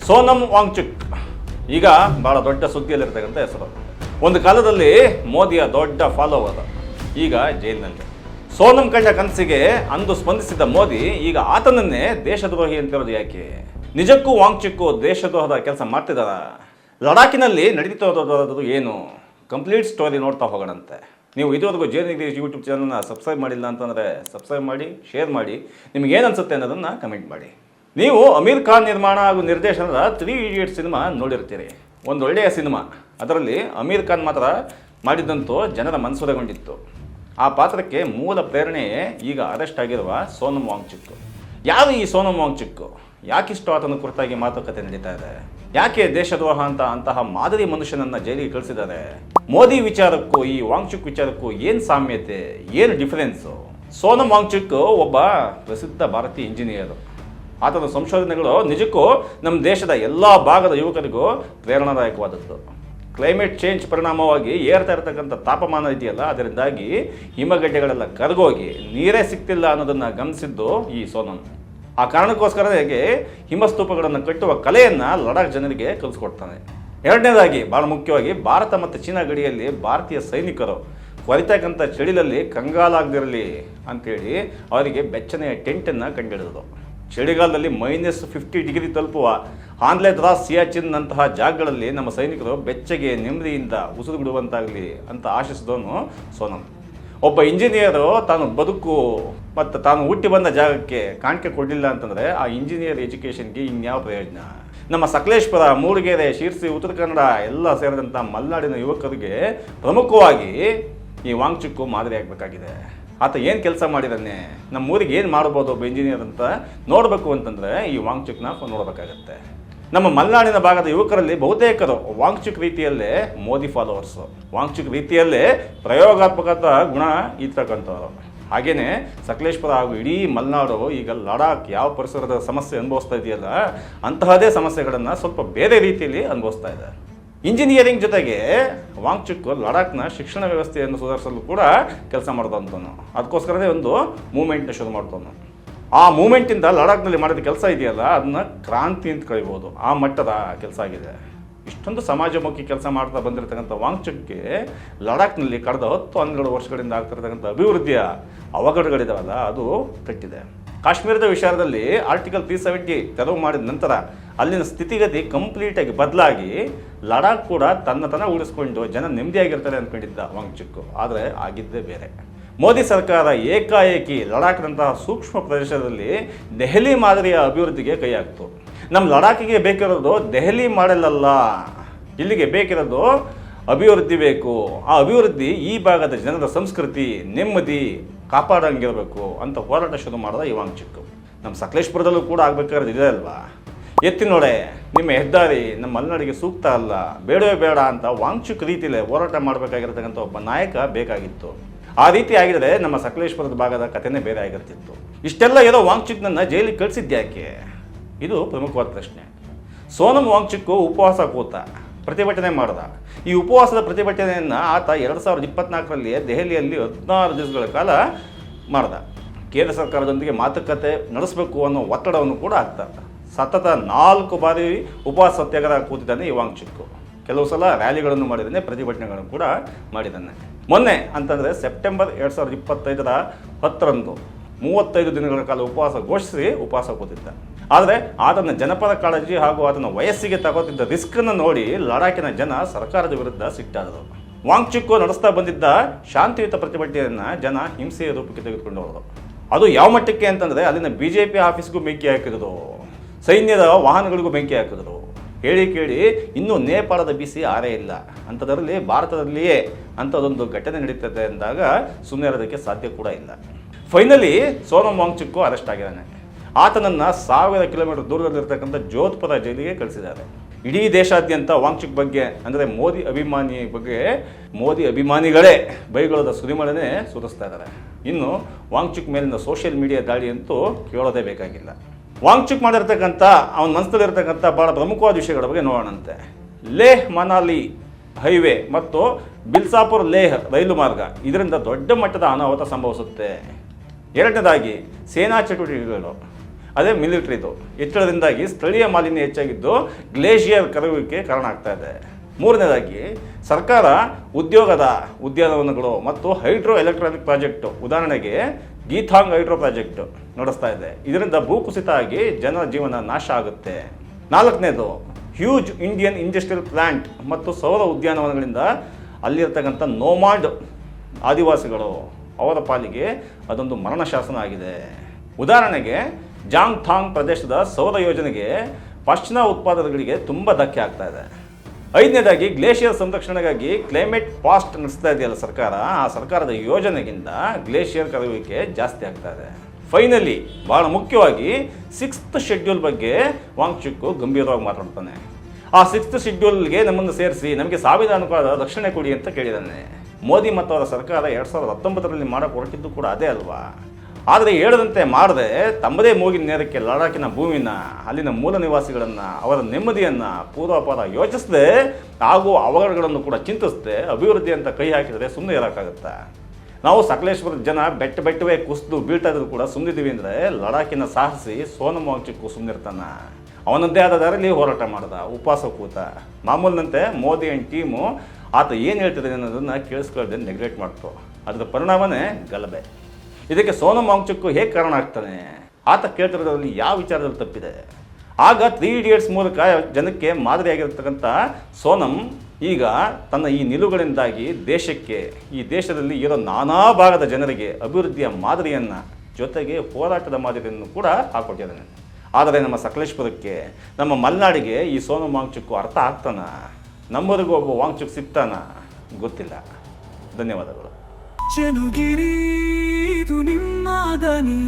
ಸೋನಂ ವಾಂಗ್ಚುಕ್ ಈಗ ಬಹಳ ದೊಡ್ಡ ಸುದ್ದಿಯಲ್ಲಿರ್ತಕ್ಕಂಥ ಹೆಸರು. ಒಂದು ಕಾಲದಲ್ಲಿ ಮೋದಿಯ ದೊಡ್ಡ ಫಾಲೋವರ್, ಈಗ ಜೈಲಿನಲ್ಲಿ. ಸೋನಂ ಕಂಡ ಕನಸಿಗೆ ಅಂದು ಸ್ಪಂದಿಸಿದ ಮೋದಿ ಈಗ ಆತನನ್ನೇ ದೇಶದ್ರೋಹಿ ಅಂತಿರೋದು ಯಾಕೆ? ನಿಜಕ್ಕೂ ವಾಂಗ್ಚುಕ್ ದೇಶದ್ರೋಹದ ಕೆಲಸ ಮಾಡ್ತಿದ್ದಾರ? ಲಡಾಖಿನಲ್ಲಿ ನಡೀತಿರೋದು ಏನು? ಕಂಪ್ಲೀಟ್ ಸ್ಟೋರಿ ನೋಡ್ತಾ ಹೋಗೋಣಂತೆ. ನೀವು ಇದುವರೆಗೂ ಜೇನಿಗೆ ಯೂಟ್ಯೂಬ್ ಚಾನಲ್ನ ಸಬ್ಸ್ಕ್ರೈಬ್ ಮಾಡಿಲ್ಲ ಅಂತಂದರೆ ಸಬ್ಸ್ಕ್ರೈಬ್ ಮಾಡಿ, ಶೇರ್ ಮಾಡಿ. ನಿಮ್ಗೆ ಏನು ಅನ್ಸುತ್ತೆ ಅನ್ನೋದನ್ನು ಕಮೆಂಟ್ ಮಾಡಿ. ನೀವು ಅಮೀರ್ ಖಾನ್ ನಿರ್ಮಾಣ ಹಾಗೂ ನಿರ್ದೇಶನದ 3 Idiots ಸಿನಿಮಾ ನೋಡಿರ್ತೀರಿ. ಒಂದು ಒಳ್ಳೆಯ ಸಿನಿಮಾ. ಅದರಲ್ಲಿ ಅಮೀರ್ ಖಾನ್ ಮಾತ್ರ ಮಾಡಿದ್ದಂತೂ ಜನರ ಮನಸೂರೆಗೊಂಡಿತ್ತು. ಆ ಪಾತ್ರಕ್ಕೆ ಮೂಲ ಪ್ರೇರಣೆಯೇ ಈಗ ಅರೆಸ್ಟ್ ಆಗಿರುವ ಸೋನಂ ವಾಂಗ್ಚುಕ್. ಯಾರು ಈ ಸೋನಂ ವಾಂಗ್ಚುಕ್? ಯಾಕಿಷ್ಟು ಆತನ ಕುರಿತಾಗಿ ಮಾತುಕತೆ ನಡೀತಾ ಇದೆ? ಯಾಕೆ ದೇಶದ್ರೋಹ ಅಂತಹ ಮಾದರಿ ಮನುಷ್ಯನನ್ನ ಜೈಲಿಗೆ ಕಳಿಸಿದ್ದಾರೆ? ಮೋದಿ ವಿಚಾರಕ್ಕೂ ಈ ವಾಂಗ್ಚುಕ್ ವಿಚಾರಕ್ಕೂ ಏನು ಸಾಮ್ಯತೆ, ಏನು ಡಿಫರೆನ್ಸು? ಸೋನಂ ವಾಂಗ್ಚುಕ್ ಒಬ್ಬ ಪ್ರಸಿದ್ಧ ಭಾರತೀಯ ಇಂಜಿನಿಯರ್. ಆತನ ಸಂಶೋಧನೆಗಳು ನಿಜಕ್ಕೂ ನಮ್ಮ ದೇಶದ ಎಲ್ಲ ಭಾಗದ ಯುವಕರಿಗೂ ಪ್ರೇರಣಾದಾಯಕವಾದದ್ದು. ಕ್ಲೈಮೇಟ್ ಚೇಂಜ್ ಪರಿಣಾಮವಾಗಿ ಏರ್ತಾ ಇರತಕ್ಕಂಥ ತಾಪಮಾನ ಇದೆಯಲ್ಲ, ಅದರಿಂದಾಗಿ ಹಿಮಗಡ್ಡೆಗಳೆಲ್ಲ ಕರಗೋಗಿ ನೀರೇ ಸಿಗ್ತಿಲ್ಲ ಅನ್ನೋದನ್ನು ಗಮನಿಸಿದ್ದು ಈ ಸೋನಂ. ಆ ಕಾರಣಕ್ಕೋಸ್ಕರವಾಗಿ ಹಿಮಸ್ತೂಪಗಳನ್ನು ಕಟ್ಟುವ ಕಲೆಯನ್ನು ಲಡಾಖ್ ಜನರಿಗೆ ಕಲಿಸ್ಕೊಡ್ತಾನೆ. ಎರಡನೇದಾಗಿ ಭಾಳ ಮುಖ್ಯವಾಗಿ ಭಾರತ ಮತ್ತು ಚೀನಾ ಗಡಿಯಲ್ಲಿ ಭಾರತೀಯ ಸೈನಿಕರು ಹೊರಿತಕ್ಕಂಥ ಚಳಿಲಲ್ಲಿ ಕಂಗಾಲಾಗದಿರಲಿ ಅಂಥೇಳಿ ಅವರಿಗೆ ಬೆಚ್ಚನೆಯ ಟೆಂಟನ್ನು ಕಂಡುಹಿಡಿದ್ರು. ಚಳಿಗಾಲದಲ್ಲಿ -50 ಡಿಗ್ರಿ ತಲುಪುವ ಆನ್ಲೆ ದ್ರಾಸ್, ಸಿಯಾಚಿನ್ನಂತಹ ಜಾಗಗಳಲ್ಲಿ ನಮ್ಮ ಸೈನಿಕರು ಬೆಚ್ಚಗೆ ನೆಮ್ಮದಿಯಿಂದ ಉಸಿರು ಬಿಡುವಂತಾಗಲಿ ಅಂತ ಆಶಿಸಿದವನು ಸೋನಂ. ಒಬ್ಬ ಇಂಜಿನಿಯರು ತಾನು ಬದುಕು ಮತ್ತು ತಾನು ಹುಟ್ಟಿ ಬಂದ ಜಾಗಕ್ಕೆ ಕಾಣಿಕೆ ಕೊಡಲಿಲ್ಲ ಅಂತಂದರೆ ಆ ಇಂಜಿನಿಯರ್ ಎಜುಕೇಷನ್ಗೆ ಇನ್ಯಾವ ಪ್ರಯೋಜನ? ನಮ್ಮ ಸಕಲೇಶ್ಪುರ, ಮೂಡಿಗೆರೆ, ಶಿರ್ಸಿ, ಉತ್ತರ ಕನ್ನಡ ಎಲ್ಲ ಸೇರಿದಂಥ ಮಲೆನಾಡಿನ ಯುವಕರಿಗೆ ಪ್ರಮುಖವಾಗಿ ಈ ವಾಂಗ್ಚುಕ್ ಮಾದರಿ ಆಗಬೇಕಾಗಿದೆ. ಆತ ಏನು ಕೆಲಸ ಮಾಡಿದ್ದಾನೆ, ನಮ್ಮ ಊರಿಗೆ ಏನು ಮಾಡ್ಬೋದು ಒಬ್ಬ ಇಂಜಿನಿಯರ್ ಅಂತ ನೋಡಬೇಕು ಅಂತಂದರೆ ಈ ವಾಂಗ್ಚುಕ್ನ ನೋಡಬೇಕಾಗತ್ತೆ. ನಮ್ಮ ಮಲೆನಾಡಿನ ಭಾಗದ ಯುವಕರಲ್ಲಿ ಬಹುತೇಕರು ವಾಂಗ್ಚುಕ್ ರೀತಿಯಲ್ಲೇ ಮೋದಿ ಫಾಲೋವರ್ಸು. ವಾಂಗ್ಚುಕ್ ರೀತಿಯಲ್ಲೇ ಪ್ರಯೋಗಾತ್ಮಕದ ಗುಣ ಇರ್ತಕ್ಕಂಥವ್ರು. ಹಾಗೆಯೇ ಸಕಲೇಶ್ಪುರ ಹಾಗೂ ಇಡೀ ಮಲೆನಾಡು ಈಗ ಲಡಾಖ್ ಯಾವ ಪರಿಸರದ ಸಮಸ್ಯೆ ಅನುಭವಿಸ್ತಾ ಇದೆಯಲ್ಲ, ಅಂತಹದೇ ಸಮಸ್ಯೆಗಳನ್ನು ಸ್ವಲ್ಪ ಬೇರೆ ರೀತಿಯಲ್ಲಿ ಅನುಭವಿಸ್ತಾ ಇದೆ. ಇಂಜಿನಿಯರಿಂಗ್ ಜೊತೆಗೆ ವಾಂಗ್ಚುಕ್ ಲಡಾಖ್ನ ಶಿಕ್ಷಣ ವ್ಯವಸ್ಥೆಯನ್ನು ಸುಧಾರಿಸಲು ಕೂಡ ಕೆಲಸ ಮಾಡಿದಂಥವನು. ಅದಕ್ಕೋಸ್ಕರನೇ ಒಂದು ಮೂಮೆಂಟ್ನ ಶುರು ಮಾಡ್ತವನು. ಆ ಮೂಮೆಂಟಿಂದ ಲಡಾಖ್ನಲ್ಲಿ ಮಾಡಿದ ಕೆಲಸ ಇದೆಯಲ್ಲ, ಅದನ್ನ ಕ್ರಾಂತಿ ಅಂತ ಕರಿಬೋದು. ಆ ಮಟ್ಟದ ಕೆಲಸ ಆಗಿದೆ. ಇಷ್ಟೊಂದು ಸಮಾಜಮುಖಿ ಕೆಲಸ ಮಾಡ್ತಾ ಬಂದಿರತಕ್ಕಂಥ ವಾಂಗ್ಚುಕ್ಗೆ ಲಡಾಖ್ನಲ್ಲಿ ಕಳೆದ 10-12 ವರ್ಷಗಳಿಂದ ಆಗ್ತಿರ್ತಕ್ಕಂಥ ಅಭಿವೃದ್ಧಿಯ ಅವಘಡಗಳಿದಾವಲ್ಲ, ಅದು ತಟ್ಟಿದೆ. ಕಾಶ್ಮೀರದ ವಿಚಾರದಲ್ಲಿ ಆರ್ಟಿಕಲ್ 370 ತೆರವು ಮಾಡಿದ ನಂತರ ಅಲ್ಲಿನ ಸ್ಥಿತಿಗತಿ ಕಂಪ್ಲೀಟಾಗಿ ಬದಲಾಗಿ ಲಡಾಖ್ ಕೂಡ ತನ್ನ ಉಳಿಸ್ಕೊಂಡು ಜನ ನೆಮ್ಮದಿಯಾಗಿರ್ತಾರೆ ಅಂದ್ಕೊಂಡಿದ್ದ ವಾಂಗ್ಚುಕ್. ಆದರೆ ಆಗಿದ್ದೇ ಬೇರೆ. ಮೋದಿ ಸರ್ಕಾರ ಏಕಾಏಕಿ ಲಡಾಖ್ನಂತಹ ಸೂಕ್ಷ್ಮ ಪ್ರದೇಶದಲ್ಲಿ ದೆಹಲಿ ಮಾದರಿಯ ಅಭಿವೃದ್ಧಿಗೆ ಕೈ ಹಾಕ್ತು. ನಮ್ಮ ಲಡಾಖಿಗೆ ಬೇಕಿರೋದು ದೆಹಲಿ ಮಾಡೆಲ್ಲ, ಇಲ್ಲಿಗೆ ಬೇಕಿರೋದು ಅಭಿವೃದ್ಧಿ ಬೇಕು. ಆ ಅಭಿವೃದ್ಧಿ ಈ ಭಾಗದ ಜನರ ಸಂಸ್ಕೃತಿ, ನೆಮ್ಮದಿ ಕಾಪಾಡಂಗಿರಬೇಕು ಅಂತ ಹೋರಾಟ ಶುರು ಮಾಡಿದ ಈ ವಾಂಗ್ಚುಕ್. ನಮ್ಮ ಸಕಲೇಶ್ಪುರದಲ್ಲೂ ಕೂಡ ಆಗ್ಬೇಕಾದ್ರೆ ಇದೆ ಅಲ್ವಾ, ಎತ್ತಿ ನೋಡೆ ನಿಮ್ಮ ಹೆದ್ದಾರಿ ನಮ್ಮ ಮಲೆನಾಡಿಗೆ ಸೂಕ್ತ ಅಲ್ಲ, ಬೇಡವೇ ಬೇಡ ಅಂತ ವಾಂಗ್ಚುಕ್ ರೀತಿಯಲ್ಲೇ ಹೋರಾಟ ಮಾಡಬೇಕಾಗಿರ್ತಕ್ಕಂಥ ಒಬ್ಬ ನಾಯಕ ಬೇಕಾಗಿತ್ತು. ಆ ರೀತಿ ಆಗಿದ್ರೆ ನಮ್ಮ ಸಕಲೇಶ್ಪುರದ ಭಾಗದ ಕಥೆನೇ ಬೇರೆ ಆಗಿರ್ತಿತ್ತು. ಇಷ್ಟೆಲ್ಲ ಏನೋ ವಾಂಗ್ಚುಕ್ನನ್ನು ಜೈಲಿಗೆ ಕಳಿಸಿದ್ಯಾಕೆ? ಇದು ಪ್ರಮುಖವಾದ ಪ್ರಶ್ನೆ. ಸೋನಂ ವಾಂಗ್ಚುಕ್ ಉಪವಾಸ ಕೂತ, ಪ್ರತಿಭಟನೆ ಮಾಡ್ದ. ಈ ಉಪವಾಸದ ಪ್ರತಿಭಟನೆಯನ್ನು ಆತ 2024ರಲ್ಲಿ ದೆಹಲಿಯಲ್ಲಿ 16 ದಿವಸಗಳ ಕಾಲ ಮಾಡ್ದ. ಕೇಂದ್ರ ಸರ್ಕಾರದೊಂದಿಗೆ ಮಾತುಕತೆ ನಡೆಸಬೇಕು ಅನ್ನೋ ಒತ್ತಡವನ್ನು ಕೂಡ ಹಾಕ್ತಾರೆ. ಸತತ 4 ಬಾರಿ ಉಪವಾಸ ಸತ್ಯಾಗ್ರಹ ಕೂತಿದ್ದಾನೆ ಈ ವಾಂಗ್ಚುಕ್. ಕೆಲವು ಸಲ ರ್ಯಾಲಿಗಳನ್ನು ಮಾಡಿದ್ದಾನೆ, ಪ್ರತಿಭಟನೆಗಳನ್ನು ಕೂಡ ಮಾಡಿದ್ದಾನೆ. ಮೊನ್ನೆ ಅಂತಂದರೆ ಸೆಪ್ಟೆಂಬರ್ 2025ರ 10ರಂದು 35 ದಿನಗಳ ಕಾಲ ಉಪವಾಸ ಘೋಷಿಸಿ ಉಪವಾಸ ಕೂತಿದ್ದ. ಆದರೆ ಆತನ ಜನಪರ ಕಾಳಜಿ ಹಾಗೂ ಆತನ ವಯಸ್ಸಿಗೆ ತಗೋತಿದ್ದ ರಿಸ್ಕನ್ನು ನೋಡಿ ಲಡಾಖಿನ ಜನ ಸರ್ಕಾರದ ವಿರುದ್ಧ ಸಿಟ್ಟಾದರು. ವಾಂಗ್ಚುಕ್ ನಡೆಸ್ತಾ ಬಂದಿದ್ದ ಶಾಂತಿಯುತ ಪ್ರತಿಭಟನೆಯನ್ನು ಜನ ಹಿಂಸೆಯ ರೂಪಕ್ಕೆ ತೆಗೆದುಕೊಂಡವರು. ಅದು ಯಾವ ಮಟ್ಟಕ್ಕೆ ಅಂತಂದರೆ ಅಲ್ಲಿನ BJP ಆಫೀಸ್ಗೂ ಬೆಂಕಿ ಹಾಕಿದ್ರು, ಸೈನ್ಯದ ವಾಹನಗಳಿಗೂ ಬೆಂಕಿ ಹಾಕಿದ್ರು. ಹೇಳಿ ಕೇಳಿ ಇನ್ನೂ ನೇಪಾಳದ ಬಿಸಿ ಆರೇ ಇಲ್ಲ. ಅಂಥದ್ರಲ್ಲಿ ಭಾರತದಲ್ಲಿಯೇ ಅಂಥದ್ದೊಂದು ಘಟನೆ ನಡೀತದೆ ಅಂದಾಗ ಸುಮ್ಮನೆ ಇರೋದಕ್ಕೆ ಸಾಧ್ಯ ಕೂಡ ಇಲ್ಲ. ಫೈನಲಿ ಸೋನಂ ವಾಂಗ್ಚುಕ್ ಅರೆಸ್ಟ್ ಆಗಿದ್ದಾನೆ. ಆತನನ್ನು 1000 ಕಿಲೋಮೀಟರ್ ದೂರದಲ್ಲಿರ್ತಕ್ಕಂಥ ಜೋಧ್ಪುರ ಜೈಲಿಗೆ ಕಳಿಸಿದ್ದಾರೆ. ಇಡೀ ದೇಶಾದ್ಯಂತ ವಾಂಗ್ಚುಕ್ ಬಗ್ಗೆ ಅಂದರೆ ಮೋದಿ ಅಭಿಮಾನಿಗಳೇ ಬೈಗಳದ ಸುರಿಮಳೆನೇ ಸುರಿಸ್ತಾ ಇದ್ದಾರೆ. ಇನ್ನು ವಾಂಗ್ಚುಕ್ ಮೇಲಿನ ಸೋಷಿಯಲ್ ಮೀಡಿಯಾ ದಾಳಿ ಅಂತೂ ಕೇಳೋದೇ ಬೇಕಾಗಿಲ್ಲ. ವಾಂಗ್ಚುಕ್ ಮಾಡಿರ್ತಕ್ಕಂಥ ಅವನ ಮನಸ್ಸಲ್ಲಿರ್ತಕ್ಕಂಥ ಭಾಳ ಪ್ರಮುಖವಾದ ವಿಷಯಗಳ ಬಗ್ಗೆ ನೋಡೋಣಂತೆ. ಲೇಹ್ ಮನಾಲಿ ಹೈವೇ ಮತ್ತು ಬಿಲ್ಸಾಪುರ್ ಲೇಹ್ ರೈಲು ಮಾರ್ಗ, ಇದರಿಂದ ದೊಡ್ಡ ಮಟ್ಟದ ಅನಾಹುತ ಸಂಭವಿಸುತ್ತೆ. ಎರಡನೇದಾಗಿ ಸೇನಾ ಚಟುವಟಿಕೆಗಳು, ಅದೇ ಮಿಲಿಟರಿದು ಹೆಚ್ಚಳದಿಂದಾಗಿ ಸ್ಥಳೀಯ ಮಾಲಿನ್ಯ ಹೆಚ್ಚಾಗಿದ್ದು ಗ್ಲೇಷಿಯರ್ ಕರಗುವಿಕೆ ಕಾರಣ ಆಗ್ತಾ ಇದೆ. ಮೂರನೇದಾಗಿ ಸರ್ಕಾರ ಉದ್ಯಾನವನಗಳು ಮತ್ತು ಹೈಡ್ರೋ ಎಲೆಕ್ಟ್ರಾನಿಕ್ ಪ್ರಾಜೆಕ್ಟು, ಉದಾಹರಣೆಗೆ ಗೀಥಾಂಗ್ ಹೈಡ್ರೋ ಪ್ರಾಜೆಕ್ಟ್ ನಡೆಸ್ತಾ ಇದೆ. ಇದರಿಂದ ಭೂಕುಸಿತ ಆಗಿ ಜನರ ಜೀವನ ನಾಶ ಆಗುತ್ತೆ. ನಾಲ್ಕನೇದು ಹ್ಯೂಜ್ ಇಂಡಿಯನ್ ಇಂಡಸ್ಟ್ರಿಯಲ್ ಪ್ಲಾಂಟ್ ಮತ್ತು ಸೌರ ಉದ್ಯಾನವನಗಳಿಂದ ಅಲ್ಲಿರ್ತಕ್ಕಂಥ ನೋಮಾಡ್ ಆದಿವಾಸಿಗಳು ಅವರ ಪಾಲಿಗೆ ಅದೊಂದು ಮರಣ ಶಾಸನ ಆಗಿದೆ. ಉದಾಹರಣೆಗೆ ಜಾಂಗ್ ಥಾಂಗ್ ಪ್ರದೇಶದ ಸೌರ ಯೋಜನೆಗೆ ಪಶ್ಚಿಮ ಉತ್ಪಾದನೆಗಳಿಗೆ ತುಂಬ ಧಕ್ಕೆ ಆಗ್ತಾ ಇದೆ. ಐದನೇದಾಗಿ ಗ್ಲೇಷಿಯರ್ ಸಂರಕ್ಷಣೆಗಾಗಿ ಕ್ಲೈಮೇಟ್ ಪಾಸ್ಟ್ ನಡೆಸ್ತಾ ಇದೆಯಲ್ಲ ಸರ್ಕಾರ, ಆ ಸರ್ಕಾರದ ಯೋಜನೆಗಿಂತ ಗ್ಲೇಷಿಯರ್ ಕರಗುವಿಕೆ ಜಾಸ್ತಿ ಆಗ್ತಾ ಇದೆ. ಫೈನಲಿ ಬಹಳ ಮುಖ್ಯವಾಗಿ 6th ಶೆಡ್ಯೂಲ್ ಬಗ್ಗೆ ವಾಂಗ್ಚುಕ್ ಗಂಭೀರವಾಗಿ ಮಾತಾಡ್ತಾನೆ. ಆ 6th ಶೆಡ್ಯೂಲ್ಗೆ ನಮ್ಮನ್ನು ಸೇರಿಸಿ ನಮಗೆ ಸಾಂವಿಧಾನಿಕ ರಕ್ಷಣೆ ಕೊಡಿ ಅಂತ ಕೇಳಿದ್ದಾನೆ. ಮೋದಿ ಮತ್ತು ಅವರ ಸರ್ಕಾರ 2019ರಲ್ಲಿ ಮಾಡೋಕೆ ಹೊರಟಿದ್ದು ಕೂಡ ಅದೇ ಅಲ್ವಾ. ಆದರೆ ಹೇಳದಂತೆ ಮಾಡದೆ ತಮ್ಮದೇ ಮೂಗಿನ ನೇರಕ್ಕೆ ಲಡಾಖಿನ ಭೂಮಿನ, ಅಲ್ಲಿನ ಮೂಲ ನಿವಾಸಿಗಳನ್ನು, ಅವರ ನೆಮ್ಮದಿಯನ್ನು ಪೂರ್ವಾಪಾರ ಯೋಚಿಸದೆ ಹಾಗೂ ಅವಘಡಗಳನ್ನು ಕೂಡ ಚಿಂತಿಸದೆ ಅಭಿವೃದ್ಧಿ ಅಂತ ಕೈ ಹಾಕಿದರೆ ಸುಮ್ಮನೆ ಇರೋಕ್ಕಾಗುತ್ತಾ? ನಾವು ಸಕಲೇಶ್ವರದ ಜನ ಬೆಟ್ಟವೇ ಕುಸಿದು ಬೀಳ್ತಾ ಇದ್ರು ಕೂಡ ಸುಮ್ಮನಿದ್ದೀವಿ ಅಂದರೆ ಲಡಾಖಿನ ಸಾಹಸಿ ಸೋನಮ್ ವಾಂಗ್ಚುಕ್ ಸುಮ್ಮನಿರ್ತಾನ. ಅವನದ್ದೇ ಆದ ದಾರಿಯಲ್ಲಿ ಹೋರಾಟ ಮಾಡ್ದ, ಉಪವಾಸ ಕೂತ. ಮಾಮೂಲಿನಂತೆ ಮೋದಿ ಆ್ಯಂಡ್ ಟೀಮು ಆತ ಏನು ಹೇಳ್ತಿದ್ದಾನೆ ಅನ್ನೋದನ್ನು ಕೇಳಿಸ್ಕೊಳ್ಳದೆ ನೆಗ್ಲೆಕ್ಟ್ ಮಾಡ್ತು. ಅದರ ಪರಿಣಾಮನೇ ಗಲಭೆ. ಇದಕ್ಕೆ ಸೋನಮ್ ವಾಂಗ್ಚುಕ್ ಹೇಗೆ ಕಾರಣ ಆಗ್ತಾನೆ? ಆತ ಕೇಳ್ತಿರೋದ್ರಲ್ಲಿ ಯಾವ ವಿಚಾರದಲ್ಲಿ ತಪ್ಪಿದೆ? ಆಗ 3 Idiots ಮೂಲಕ ಜನಕ್ಕೆ ಮಾದರಿಯಾಗಿರ್ತಕ್ಕಂಥ ಸೋನಮ್ ಈಗ ತನ್ನ ಈ ನಿಲುವುಗಳಿಂದಾಗಿ ದೇಶಕ್ಕೆ, ಈ ದೇಶದಲ್ಲಿ ಇರೋ ನಾನಾ ಭಾಗದ ಜನರಿಗೆ ಅಭಿವೃದ್ಧಿಯ ಮಾದರಿಯನ್ನು, ಜೊತೆಗೆ ಹೋರಾಟದ ಮಾದರಿಯನ್ನು ಕೂಡ ಹಾಕೊಟ್ಟಿದ್ದಾನೆ. ಆದರೆ ನಮ್ಮ ಸಕಲೇಶ್ಪುರಕ್ಕೆ, ನಮ್ಮ ಮಲೆನಾಡಿಗೆ ಈ ಸೋನಮ್ ವಾಂಗ್ಚುಕ್ ಅರ್ಥ ಆಗ್ತಾನ? ನಮ್ಮವರೆಗೂ ಒಬ್ಬ ವಾಂಗ್ಚುಕ್ ಸಿಗ್ತಾನ? ಗೊತ್ತಿಲ್ಲ. ಧನ್ಯವಾದಗಳು. ಚೆನುಗಿರಿ ಇದು ನಿಮ್ಮ ದನಿ.